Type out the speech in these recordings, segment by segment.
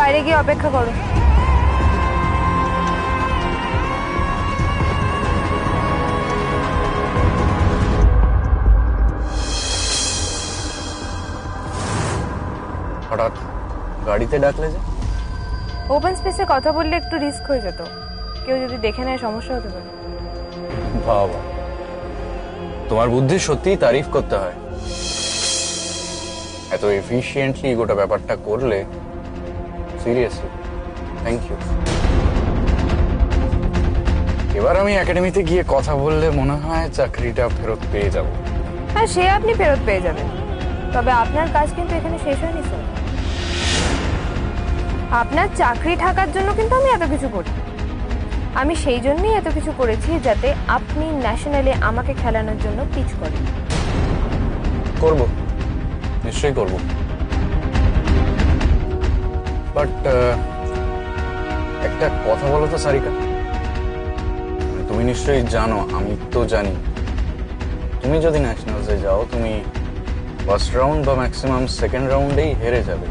বাইরে গিয়ে অপেক্ষা করো। হঠাৎ গাড়িতে ডাকলে যে? ওপেন স্পেসে কথা বললে একটু রিস্ক হয়ে যেত, কেউ যদি দেখে নেয় সমস্যা হতে পারে। বাবা, তোমার বুদ্ধি সত্যিই তারিফ করতে হয়। এত এফিশিয়েন্টলি গোটা ব্যাপারটা করলে, সিরিয়াসলি থ্যাংক ইউ। এবার আমি একাডেমিতে গিয়ে কথা বললে মনে হয় চাকরিটা ফেরত পেয়ে যাব। হ্যাঁ, সে আপনি ফেরত পেয়ে যাবেন, তবে আপনার কাজ কিন্তু এখানে শেষ হয়নি স্যার। আপনার চাকরি থাকার জন্য কিন্তু আমি এত কিছু করি। আমি সেই জন্যই এত কিছু করেছি যাতে আপনি ন্যাশনালে আমাকে খেলানোর জন্য পিচ করেন। করব, নিশ্চয়ই করব, বাট একটা কথা বলো তো সারিকা, তুমি নিশ্চয়ই জানো, আমি তো জানি, তুমি যদি ন্যাশনালসে যাও তুমি ফার্স্ট রাউন্ড বা ম্যাক্সিমাম সেকেন্ড রাউন্ডেই হেরে যাবে।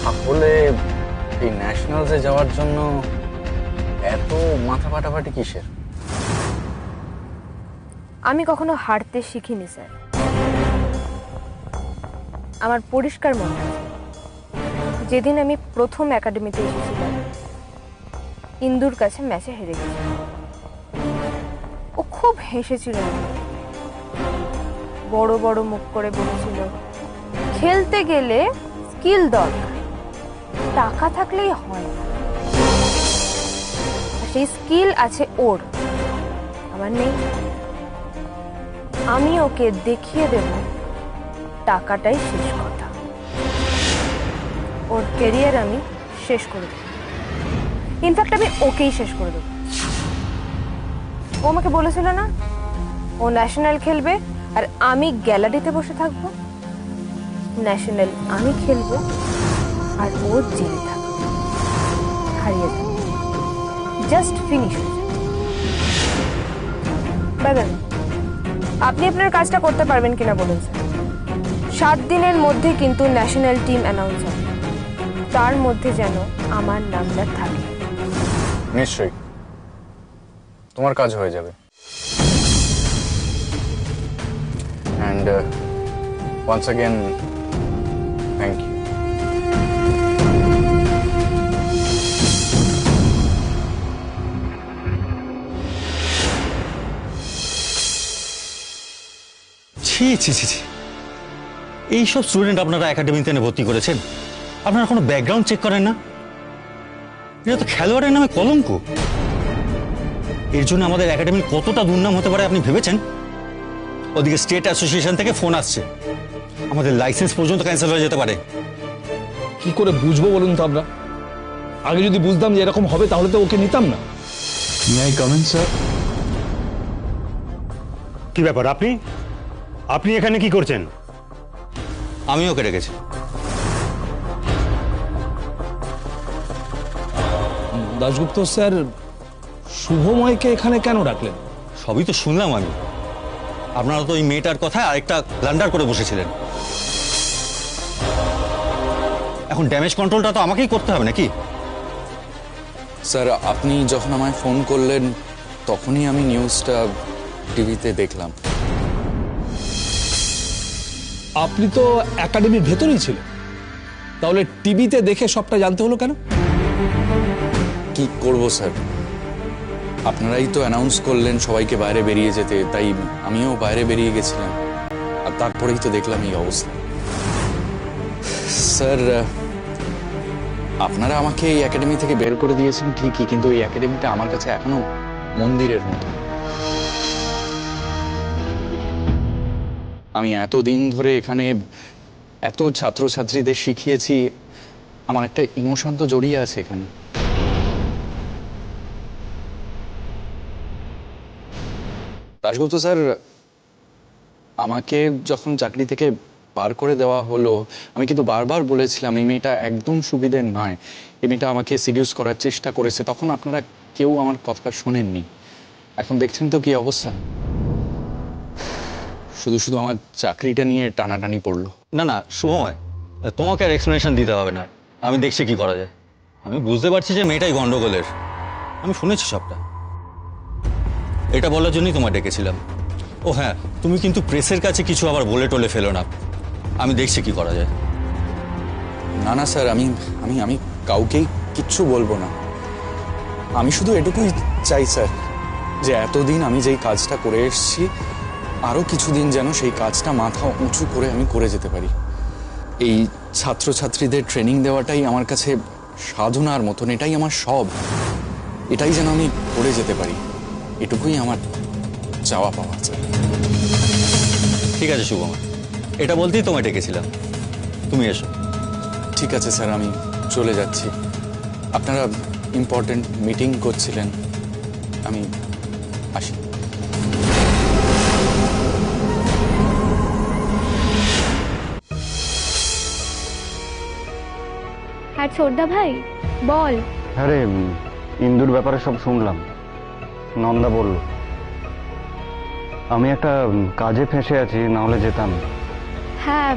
তাহলে এই ন্যাশনালসে যাওয়ার জন্য এত মাথা ফাটাফাটি কিসের? আমি কখনো হারতে শিখিনি স্যার। আমার পরিষ্কার মনে আছে, যেদিন আমি প্রথম একাডেমিতে এসেছিলাম, ইন্দুর কাছে ম্যাচে হেরে গেছি। ও খুব হেসেছিল, বড় বড় মুখ করে বলেছিল খেলতে গেলে স্কিল দরকার, টাকা থাকলেই হয় না। সেই স্কিল আছে ওর, আমার নেই। আমি ওকে দেখিয়ে দেব টাকাটাই শেষ কথা। ওর ক্যারিয়ার আমি শেষ করে দেব, ইনফ্যাক্ট আমি ওকেই শেষ করে দেব। ও আমাকে বলেছিল না, ও ন্যাশনাল খেলবে আর আমি গ্যালারিতে বসে থাকবো। ন্যাশনাল আমি খেলবো আর ও জেলে থাকবে, হারিয়ে যাবে, জাস্ট ফিনিশ হয়ে যাবে। Bye bye. আপনি আপনার কাজটা করতে পারবেন কিনা বলুন স্যার। 7 দিনের মধ্যে কিন্তু ন্যাশনাল টিম অ্যানাউন্স হবে, তার মধ্যে যেন আমার নামটা থাকে। নিশ্চয়ই তোমার কাজ হয়ে যাবে। And once again thank you. ছি ছি ছি ছি, এইসব স্টুডেন্ট আপনারা একাডেমিতে এনে ভর্তি করেছেন, আপনারা কোনো ব্যাকগ্রাউন্ড চেক করেন না? এটা তো খেলোয়াড়ের নামে কলঙ্ক। এর জন্য আমাদের একাডেমির কতটা দুর্নাম হতে পারে আপনি ভেবেছেন? ওদিকে স্টেট অ্যাসোসিয়েশন থেকে ফোন আসছে, আমাদের লাইসেন্স পর্যন্ত ক্যান্সেল হয়ে যেতে পারে। কি করে বুঝবো বলুন তো আমরা? আগে যদি বুঝতাম যে এরকম হবে তাহলে তো ওকে নিতাম না। May I come in sir? কি ব্যাপার, আপনি আপনি এখানে কি করছেন? আমি ওকে রেখেছি। দাশগুপ্ত স্যার শুভময়কে এখানে কেন ডাকলেন? সবই তো শুনলাম আমি। আপনারা তো ওই মেয়েটার কথায় আরেকটা ব্লান্ডার করে বসেছিলেন। এখন ড্যামেজ কন্ট্রোলটা তো আমাকেই করতে হবে নাকি? স্যার, আপনি যখন আমায় ফোন করলেন তখনই আমি নিউজটা টিভিতে দেখলাম। আপনি তো একাডেমির ভেতরেই ছিলেন, তাহলে টিভিতে দেখে সবটা জানতে হলো কেন? কি করব স্যার, আপনারাই তো অ্যানাউন্স করলেন সবাইকে বাইরে বেরিয়ে যেতে, তাই আমিও বাইরে বেরিয়ে গেছিলাম, আর তারপরেই তো দেখলাম এই অবস্থা। স্যার, আপনারা আমাকে এই একাডেমি থেকে বের করে দিয়েছেন ঠিকই, কিন্তু এই একাডেমিটা আমার কাছে এখনো মন্দিরের মতো। আমি এতদিন ধরে এখানে এত ছাত্রছাত্রীদের শিখিয়েছি, আমার একটা ইমোশন তো জড়িয়ে আছে এখানে। দাশগুপ্ত স্যার, আমাকে যখন চাকরি থেকে বার করে দেওয়া হলো, আমি কিন্তু বারবার বলেছিলাম এই মেয়েটা একদম সুবিধের নয়, এই মেয়েটা আমাকে সিডিউস করার চেষ্টা করেছে, তখন আপনারা কেউ আমার কথা শোনেননি। এখন দেখছেন তো কি অবস্থা, শুধু শুধু আমার চাকরিটা নিয়ে টানাটানি পড়লো। না না শুভময়, তোমাকে আর এক্সপ্লেনেশন দিতে হবে না। আমি দেখছি কি করা যায়। আমি বুঝতে পারছি যে মেয়েটাই গন্ডগোলের, আমি শুনেছি সবটা। এটা বলার জন্যই তোমায় ডেকেছিলাম। ও হ্যাঁ, তুমি কিন্তু প্রেসের কাছে কিছু আবার বলে টলে ফেলো না। আমি দেখছি কি করা যায়। না না স্যার, আমি আমি আমি কাউকেই কিচ্ছু বলবো না। আমি শুধু এটুকুই চাই স্যার, যে এতদিন আমি যেই কাজটা করে এসেছি আরও কিছুদিন যেন সেই কাজটা মাথা উঁচু করে আমি করে যেতে পারি। এই ছাত্রছাত্রীদের ট্রেনিং দেওয়াটাই আমার কাছে সাধনার মতন, এটাই আমার সব। এটাই যেন আমি করে যেতে পারি, এটুকুই আমার চাওয়া পাওয়া স্যার। ঠিক আছে শুভম, এটা বলতেই তোমায় ডেকেছিলাম। তুমি এসো। ঠিক আছে স্যার, আমি চলে যাচ্ছি। আপনারা ইম্পর্টেন্ট মিটিং করছিলেন, আমি আসি। আর ছোটদা ভাই বল। আরে ইন্দুর ব্যাপারে সব শুনলাম, নন্দা বলল। আমি একটা কাজে ফেঁসে আছি, নাহলে যেতাম। হ্যাঁ,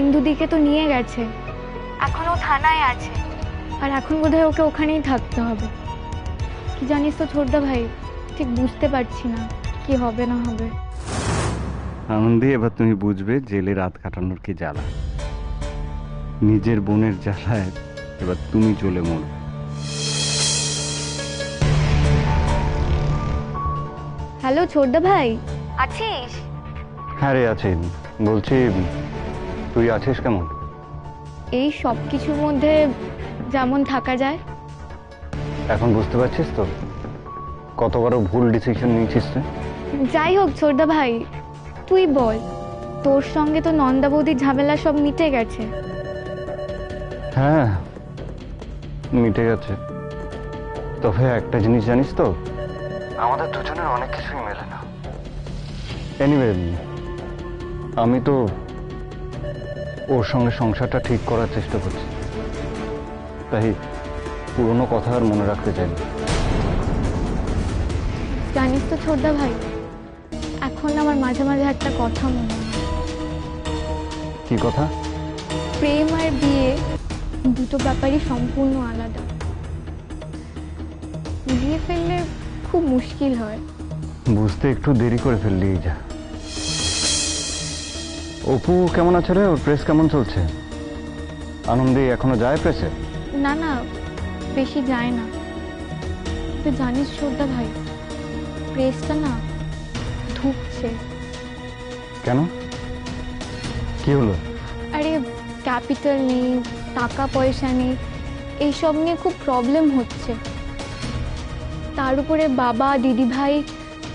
ইন্দুদিকে তো নিয়ে গেছে, এখনো থানায় আছে, আর এখন বোধহয় ওকে ওখানেই থাকতে হবে। কি জানিস তো ছোটদা ভাই, ঠিক বুঝতে পারছি না কি হবে না হবে। আনন্দী, এবার তুমি বুঝবে জেলে রাত কাটানোর কি জ্বালা। নিজের বোনের জ্বালায় এবার তুমি চলে মরবে। হ্যালো ছোটদা ভাই, আছিস? হ্যাঁ রে, আছি। বলছি, তুই আছিস কেমন? এই সব কিছুর মধ্যে যেমন থাকা যায়। এখন বুঝতে পারছিস তো কত বড় ভুল ডিসিশন নিয়েছিস তুই? যাই হোক ছোটদা ভাই, তুই বল, তোর সঙ্গে তো নন্দা বৌদির ঝামেলা সব মিটে গেছে। হ্যাঁ, মিটে গেছে। তবে একটা জিনিস জানিস তো, আমাদের দুজনের অনেক কিছুই মেলে না। এনিওয়ে, আমি তো ওর সঙ্গে সংসারটা ঠিক করার চেষ্টা করছি, তাই পুরনো কথা আর মনে রাখতে চাই না। জানিস তো ছোটদা ভাই, এখন আমার মাঝে মাঝে একটা কথা মনে হয়। কি কথা? প্রেম আর বিয়ে দুটো ব্যাপারই সম্পূর্ণ আলাদা। বিয়ে ফেললে খুব মুশকিল হয়। বুঝতে একটু দেরি করে ফেললি যা। অপু কেমন আছে রে? ওর প্রেস কেমন চলছে? আনন্দে এখনো যায় প্রেসে? না না, বেশি যায় না। তুই জানিস ছোটদা ভাই, প্রেসটা না ধুকছে। কেন, কি হলো? আরে ক্যাপিটাল নেই, টাকা পয়সা নেই, এইসব নিয়ে খুব প্রবলেম হচ্ছে। তার উপরে বাবা দিদি ভাই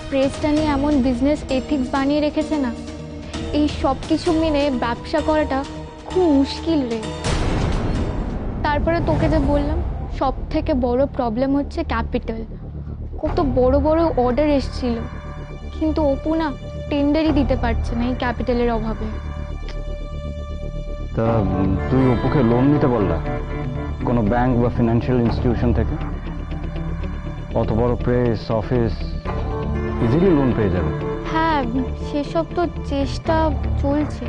প্রেসটা নিয়ে এমন বিজনেস এথিক্স বানিয়ে রেখেছে না, এই সব কিছু মেনে ব্যবসা করাটা খুব মুশকিল রে। তারপরে তোকে যে বললাম, সব থেকে বড় প্রবলেম হচ্ছে ক্যাপিটাল। কত বড় বড় অর্ডার এসেছিল, কিন্তু অপু না টেন্ডারই দিতে পারছে না এই ক্যাপিটালের অভাবে। তা তুই অপুকে লোন নিতে বললা কোনো ব্যাংক বা ফিনান্সিয়াল ইনস্টিটিউশন থেকে? অত বড় প্রেস অফিস, ইজিলি লোন পেয়ে যাবে। হ্যাঁ, সেসব তো চেষ্টা চলছে।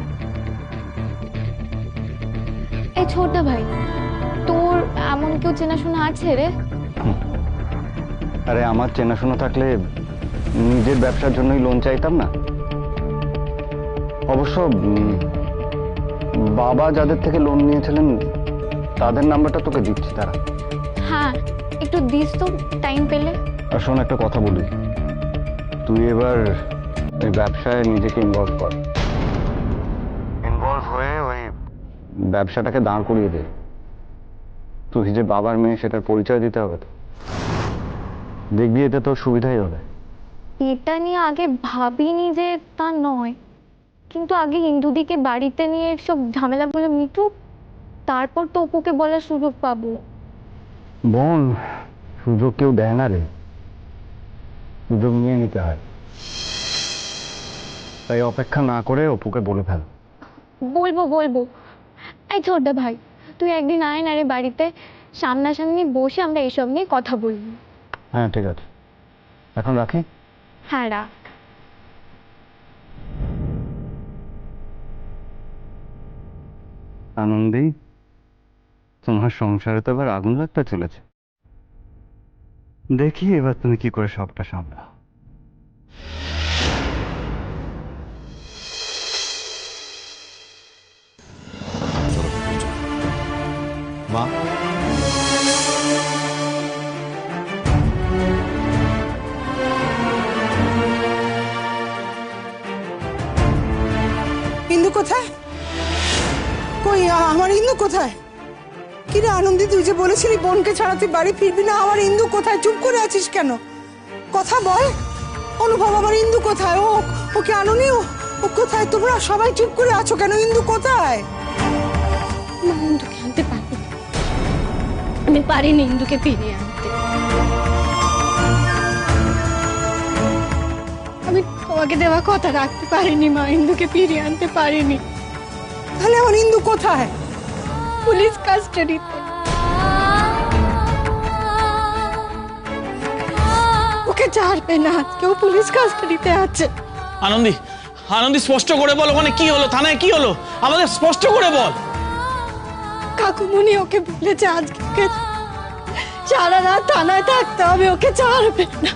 এই ছোটদা ভাই, তোর এমন কেউ চেনাশোনা আছে রে? আরে আমার চেনাশোনা থাকলে নিজের ব্যবসার জন্যই লোন চাইতাম না। অবশ্য বাবা যাদের থেকে লোন নিয়েছিলেন তাদের নাম্বারটা তোকে দিচ্ছি, তারা। হ্যাঁ, একটু দিস তো টাইম পেলে। আর শোন, একটা কথা বলি, তুই এবার ওই ব্যবসায় নিজেকে ইনভলভ কর। ইনভলভ হয়ে ওই ব্যবসাটাকে দাঁড় করিয়ে দে। তুই যে বাবার মেয়ে সেটার পরিচয় দিতে হবে তো। দেখবি এতে তোর সুবিধাই হবে। এটা নিয়ে আগে ভাবিনি যে তা নয়, কিন্তু আগে ইন্দুদিকে বাড়িতে নিয়ে সব ঝামেলাগুলো মিটুক, তারপর তো অপুকে বলার সুযোগ পাবো। বোন, সুযোগ কেউ দেয় না রে, সুযোগ নিয়ে নিতে হয়। তাই অপেক্ষা না করে অপুকে বলে ফেল। বলবো বলবো। এই ছোটদা ভাই, তুই একদিন আয় না রে বাড়িতে, সামনাসামনি বসে আমরা এইসব নিয়ে কথা বলবো। হ্যাঁ ঠিক আছে, এখন রাখি। হ্যাঁ রাখ। আনন্দী, তোমার সংসারে তো এবার আগুন লাগতে চলেছে। দেখি এবার তুমি কি করে সবটা সামলাও। মা, ইন্দু কোথায়? কই আমার ইন্দু কোথায়? কি রে আনন্দি, তুই যে বলেছিলি বোনকে ছাড়া তুই বাড়ি ফিরবি না, আমার ইন্দু কোথায়? চুপ করে আছিস কেন? কথা বল। অনুভব, আমার ইন্দু কোথায়? ওকে আনোনি? ও কোথায়? তোমরা সবাই চুপ করে আছো কেন? ইন্দু কোথায়? মা, ইন্দুকে আনতে পারিনি, আমি পারিনি ইন্দুকে ফিরিয়ে আনতে। আমি তোমাকে দেওয়া কথা রাখতে পারিনি মা, ইন্দুকে ফিরিয়ে আনতে পারিনি। তাহলে আমার ইন্দু কোথায়? পুলিশ কাস্টাডিতে। ওকে ছাড়বে না আজকে, ও পুলিশ কাস্টাডিতে আছে। আনন্দি, আনন্দি স্পষ্ট করে বল, ওখানে কি হলো, থানায় কি হলো, আমাদের স্পষ্ট করে বল। কাকুমনি ওকে বলেছে আজকে ওকে সারা রাত থানায় থাকতে হবে, ওকে ছাড়বে না।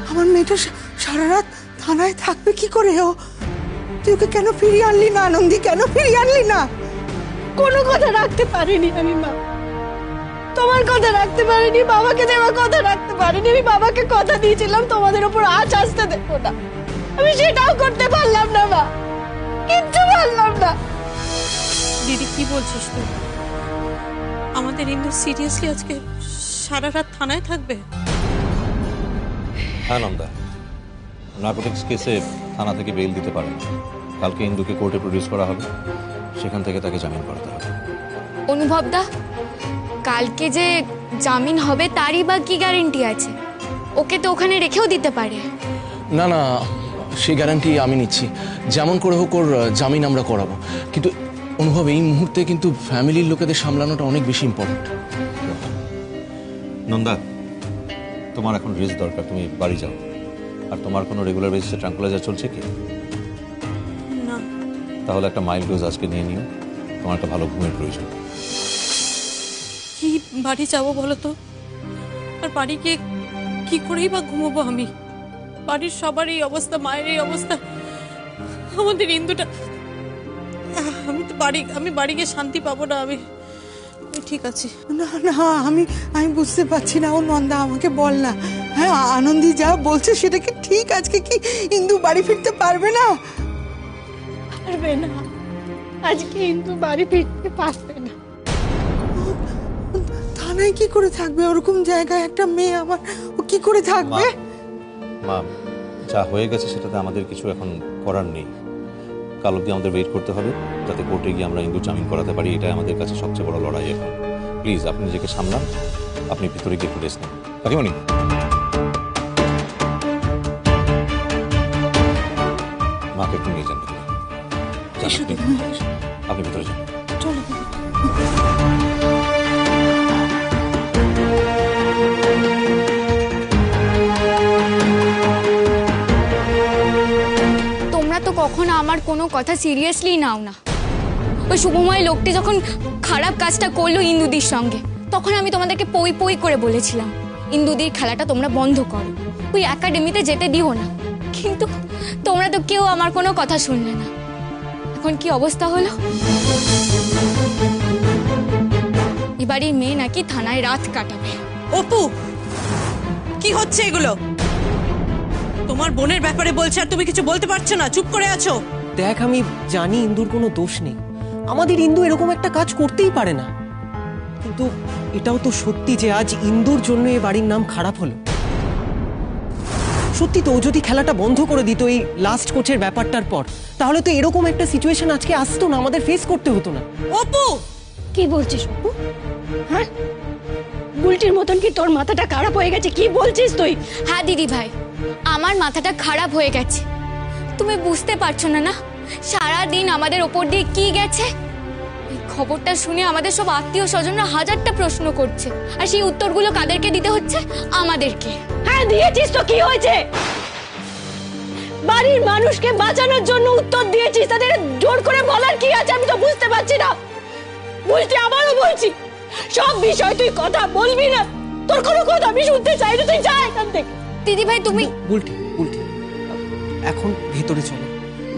আমার মেয়েটা সারা রাত থানায় থাকবে কি করে? তুই ওকে কেন ফিরিয়ে আনলি না আনন্দি? কেন ফিরিয়ে আনলি না? কোনো কথা রাখতে পারিনি আমি মা, তোমার কথা রাখতে পারিনি, বাবাকে দেওয়া কথা রাখতে পারিনি। আমি বাবাকে কথা দিয়েছিলাম তোমাদের উপর আঁচ আসতে দেবো না, আমি সেটাও করতে পারলাম না মা, কিচ্ছু পারলাম না। দিদি কি বলছিস তুই? আমাদের ইন্দু সিরিয়াসলি আজকে সারা রাত থানায় থাকবে? হ্যাঁ নন্দা, নার্কোটিক্স কেসে থানা থেকে বেইল দিতে পারেন। কালকে ইন্দুকে কোর্টে প্রডিউস করা হবে, সেখান থেকে তাকে জামিন করাতে হবে। অনুভব দা, কালকে যে জামিন হবে তারই বা কি গ্যারেন্টি আছে? ওকে তো ওখানে রেখেও দিতে পারে। না না, সেই গ্যারান্টি আমি নিচ্ছি, যেমন করে হোক ওর জামিন আমরা করাবো। কিন্তু অনুভব, এই মুহূর্তে কিন্তু ফ্যামিলির লোকেদের সামলানোটা অনেক বেশি ইম্পর্টেন্ট। নন্দা, তোমার এখন রেস্ট দরকার, তুমি বাড়ি যাও। আর তোমার কোনো রেগুলার বেসিসে ট্রাঙ্কুলাইজার চলছে কি? না। তাহলে একটা মাইল্ড ডোজ আজকে নিয়ে নিও, তোমার একটা ভালো ঘুমের প্রয়োজন। কি বাড়ি যাবো বলো তো? আর বাড়ি গিয়ে কি করেই বা ঘুমোবো আমি? বাড়ির সবার এই অবস্থা, মায়ের এই অবস্থা, আমাদের ইন্দুটা, আমি বাড়ি গিয়ে শান্তি পাবো না। আমি ঠিক আছি। না না, আমি বুঝতে পারছি না। ও নন্দা, আমাকে বল না। হ্যাঁ, আনন্দি যা বলছে সেটা কি ঠিক? আজকে কি ইন্দু বাড়ি ফিরতে পারবে না? পারবে না, আজকে ইন্দু বাড়ি ফিরতে পারবে না। থানায় কি করে থাকবে? ওরকম জায়গায় একটা মেয়ে আমার, ও কি করে থাকবে? মা, যা হয়ে গেছে সেটাতে আমাদের কিছু এখন করার নেই। কাল অবধি আমাদের ওয়েট করতে হবে, যাতে কোর্টে গিয়ে আমরা ইন্দু জামিন করাতে পারি। এটাই আমাদের কাছে সবচেয়ে বড় লড়াই এখন। প্লিজ আপনি নিজেকে সামলান, আপনি ভিতরে গিয়ে একটু রেস্ট নেন। কাকিমণি, মাকে একটু নিয়ে যান ভিতরে। আপনি ভিতরে যান। চলো। তোমরা তো কখনো আমার কোনো কথা সিরিয়াসলি নাও না। ওই শুভময় লোকটি যখন খারাপ কাজটা করলো ইন্দুদির সঙ্গে, তখন আমি তোমাদেরকে পই পই করে বলেছিলাম ইন্দুদির খেলাটা তোমরা বন্ধ করো, ওই একাডেমিতে যেতে দিও না। কিন্তু তোমরা তো কেউ আমার কোনো কথা শুনলে না। এখন কি অবস্থা হলো? এবারই মেয়ে নাকি থানায় রাত কাটাবে। অপু, কি হচ্ছে এগুলো? তোমার বোনের ব্যাপারে বলছে আর তুমি কিছু বলতে পারছো না, চুপ করে আছো। দেখ, আমি জানি ইন্দুর কোনো দোষ নেই, আমাদের ইন্দু এরকম একটা কাজ করতেই পারে না। কিন্তু এটাও তো সত্যি যে আজ ইন্দুর জন্য এই বাড়ির নাম খারাপ হলো। সত্যি তো, ও যদি খেলাটা বন্ধ করে দিত এই লাস্ট কোচের ব্যাপারটার পর, তাহলে তো এরকম একটা সিচুয়েশন আজকে আসতো না, আমাদের ফেস করতে হতো না। অপু, কি বলছিস অপু? হ্যাঁ, বুলটির মতন কি তোর মাথাটা খারাপ হয়ে গেছে? কি বলছিস তুই? হ্যাঁ দিদি ভাই, আমার মাথাটা খারাপ হয়ে গেছে। তুমি বুঝতে পারছো না? সারা দিন আমাদের ওপর দিয়ে কি গেছে, এই খবরটা শুনে আমাদের সব আত্মীয় স্বজনরা হাজারটা প্রশ্ন করছে, আর সেই উত্তরগুলো কাদেরকে দিতে হচ্ছে? আমাদেরকে। হ্যাঁ দিয়েছিস তো, কি হয়েছে? বাড়ির মানুষকে বাঁচানোর জন্য উত্তর দিয়েছিস, তাদের জোর করে বলার কি আছে আমি তো বুঝতে পারছি না। বলছি, আবারও বলছি, সব বিষয় তুই কথা বলবি না, তোর কোনো কথা আমি শুনতে চাই না, তুই যা এখান থেকে। দিদি ভাই তুমি উল্টে উল্টে এখন ভেতরে চলো।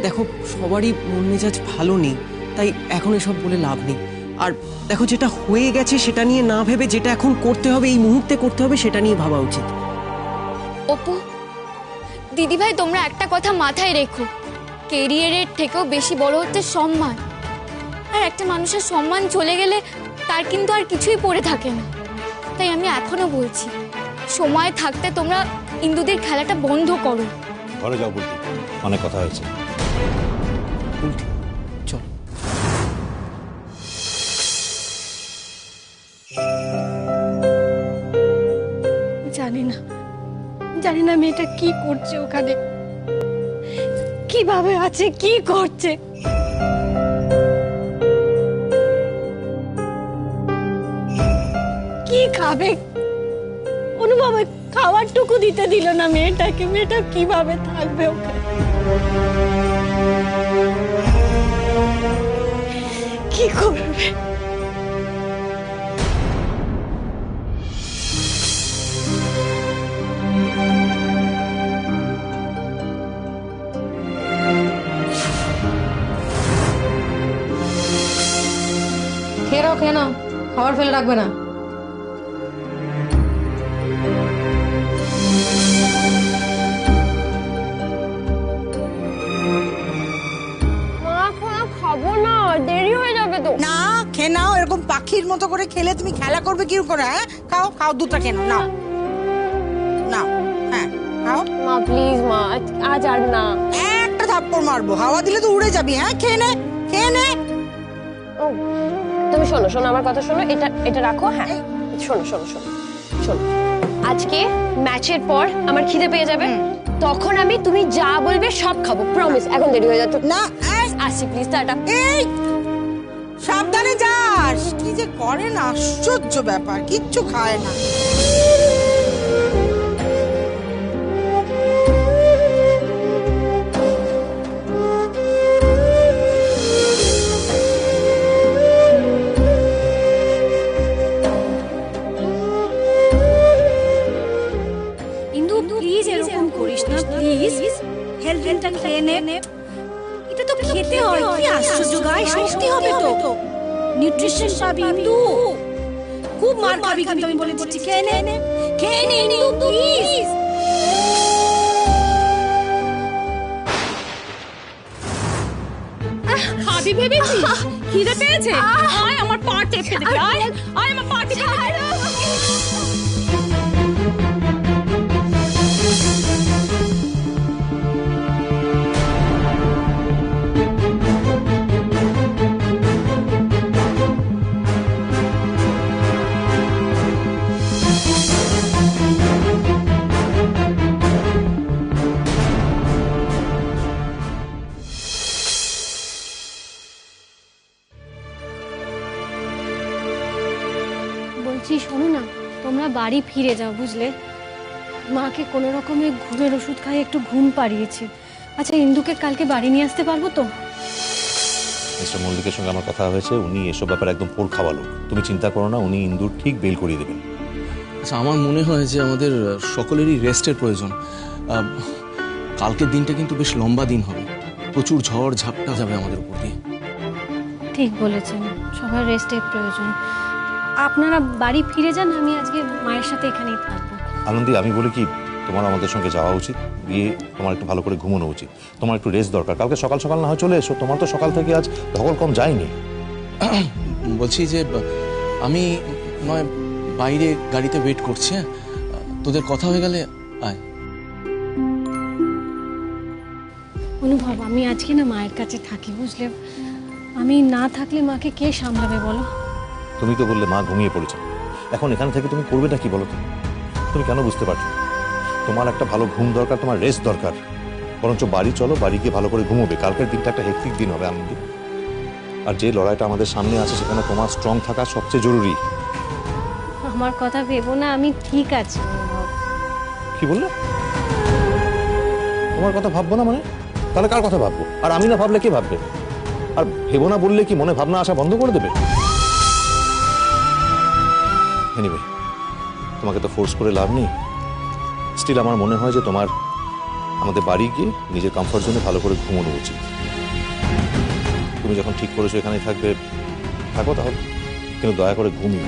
দেখো সবারই মন মেজাজ ভালো নেই, তাই এখন এসব বলে লাভ নেই। আর দেখো যেটা হয়ে গেছে সেটা নিয়ে না ভেবে যেটা এখন করতে হবে, এই মুহূর্তে করতে হবে, সেটা নিয়ে ভাবা উচিত। অপু, দিদি ভাই তোমরা একটা কথা মাথায় রেখো, কেরিয়ারের থেকেও বেশি বড় হচ্ছে সম্মান। আর একটা মানুষের সম্মান চলে গেলে তার কিন্তু আর কিছুই পড়ে থাকে না। তাই আমি এখনো বলছি, সময় থাকতে তোমরা ইন্দুদের খেলাটা বন্ধ করো। ঘরে যাও বলতে, অনেক কথা হয়েছে। চল। জানি না মেয়েটা কি করছে ওখানে, কিভাবে আছে, কি করছে। কি খাবে, অনুভবে খাওয়ার টুকু দিতে দিল না মেয়েটাকে। মেয়েটা কিভাবে থাকবে ওখানে, কি করবে? খেয়ে নাও, খাবার ফেলে রাখবে না। খাবো না, দেরি হয়ে যাবে তো। না খেয়ে নাও, এরকম পাখির মতো করে খেলে তুমি খেলা করবে কি করে? হ্যাঁ খাও খাও, দুধটা খেয়ে নাও, নাও নাও, হ্যাঁ খাও। মা প্লিজ মা, আজ আর না। একটা থাপ্পড় মারবো, হাওয়া দিলে তো উড়ে যাবি। হ্যাঁ খেয়ে নে, খেয়ে নে। তুমি শোনো শোনো, আমার কথা শোনো, এটা রাখো। হ্যাঁ শোনো শোনো শোনো শোনো, আজকে ম্যাচের পর আমার খিদে পেয়ে যাবে, তখন আমি তুমি যা বলবে সব খাবো, প্রমিস। এখন দেরি হয়ে যাচ্ছে না, আসি প্লিজ, টাটা। এই সাবধানে যাস। কি যে করে না, আশ্চর্য ব্যাপার, কিচ্ছু খায় না। হেলথ ড্রিঙ্কটা খেয়ে নে, এটা তো খেতে হয়। কি আশ্চর্য, গায়ে শক্তি হবে তো, নিউট্রিশন পাবি। ইন্দু খুব মার খাবি কিন্তু আমি বলে দিচ্ছি, খেয়ে নে, খেয়ে নে ইন্দু প্লিজ। খাবি ভেবেছিস? খিদে পেয়েছে? আয় আমার পা টেপে দে, আয় আয় আমার পা টেপে দে। বলছি শোনো না, তোমরা বাড়ি ফিরে যাও বুঝলে। মাকে কোনো রকমে ঘুমের ওষুধ খাইয়ে একটু ঘুম পাড়িয়েছে। আচ্ছা ইন্দুকে কালকে বাড়ি নিয়ে আসতে পারবো তো? মিস্টার মল্লিকের সঙ্গে আমার কথা হয়েছে, উনি এসব ব্যাপারে একদম পোল খাওয়া লোক। তুমি চিন্তা করো না, উনি ইন্দুর ঠিক বেল করিয়ে দেবেন। আচ্ছা, আমার মনে হয় যে আমাদের সকলেরই রেস্টের প্রয়োজন। কালকের দিনটা কিন্তু বেশ লম্বা দিন হবে, প্রচুর ঝড় ঝাপটা যাবে আমাদের উপর দিয়ে। ঠিক বলেছেন, সবার রেস্টের প্রয়োজন। আপনারা বাড়ি ফিরে যান, আমি আজকে মায়ের সাথে এখানেই থাকবো। আনন্দী, আমি বলি কি, তোমার আমাদের সঙ্গে যাওয়া উচিত, গিয়ে তোমার একটু ভালো করে ঘুমানো উচিত। তোমার একটু রেস্ট দরকার। কালকে সকাল সকাল না হয় চলে এসো, তোমার তো সকাল থেকে আজ ধকল কম যায়নি। বলছি যে আমি নয় বাইরে গাড়িতে ওয়েট করছি, তোদের কথা হয়ে গেলে আয়। অনুভব, আমি আজকে না মায়ের কাছে থাকি বুঝলে। আমি না থাকলে মাকে কে সামলাবে বলো? তুমি তো বললে মা ঘুমিয়ে পড়েছে, এখন এখান থেকে তুমি করবেটা কি বলো? তুমি কেন বুঝতে পারছো? তোমার একটা ভালো ঘুম দরকার, তোমার রেস্ট দরকার। বরঞ্চ বাড়ি চলো, বাড়ি গিয়ে ভালো করে ঘুমোবে। কালকের দিনটা একটা হেক্টিক দিন হবে আনন্দ, আর যে লড়াইটা আমাদের সামনে আছে সেখানে তোমার স্ট্রং থাকা সবচেয়ে জরুরি। আমার কথা ভেবো না, আমি ঠিক আছি। কি বললে? তোমার কথা ভাববো না মানে? তাহলে কার কথা ভাববো? আর আমি না ভাবলে কে ভাববে? আর ভেবো না বললে কি মনে ভাবনা আসা বন্ধ করে দেবে? এনিওয়ে, তোমাকে তো ফোর্স করে লাভ নেই। স্টিল আমার মনে হয় যে তোমার আমাদের বাড়ি গিয়ে নিজের কমফর্ট জোনে ভালো করে ঘুমানো উচিত। তুমি যখন ঠিক করেছো এখানেই থাকবে, থাকো তাহলে, কিন্তু দয়া করে ঘুমিয়ে।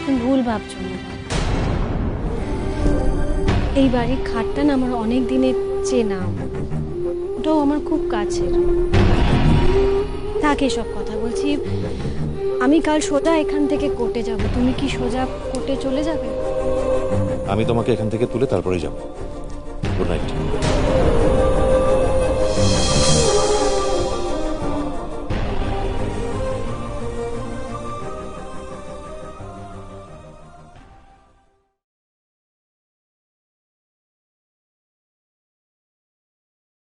তুমি ভুল ভাবছো না। এই বাড়ির খাটটা না আমার অনেক দিনের চেনা, ওটাও আমার খুব কাছের। থাকে সব কথা বলছি, আমি কাল সোজা এখান থেকে কোর্টে যাব। তুমি কি সোজা কোর্টে চলে যাবে? আমি তোমাকে এখান থেকে তুলে তারপরেই যাবো। Good night.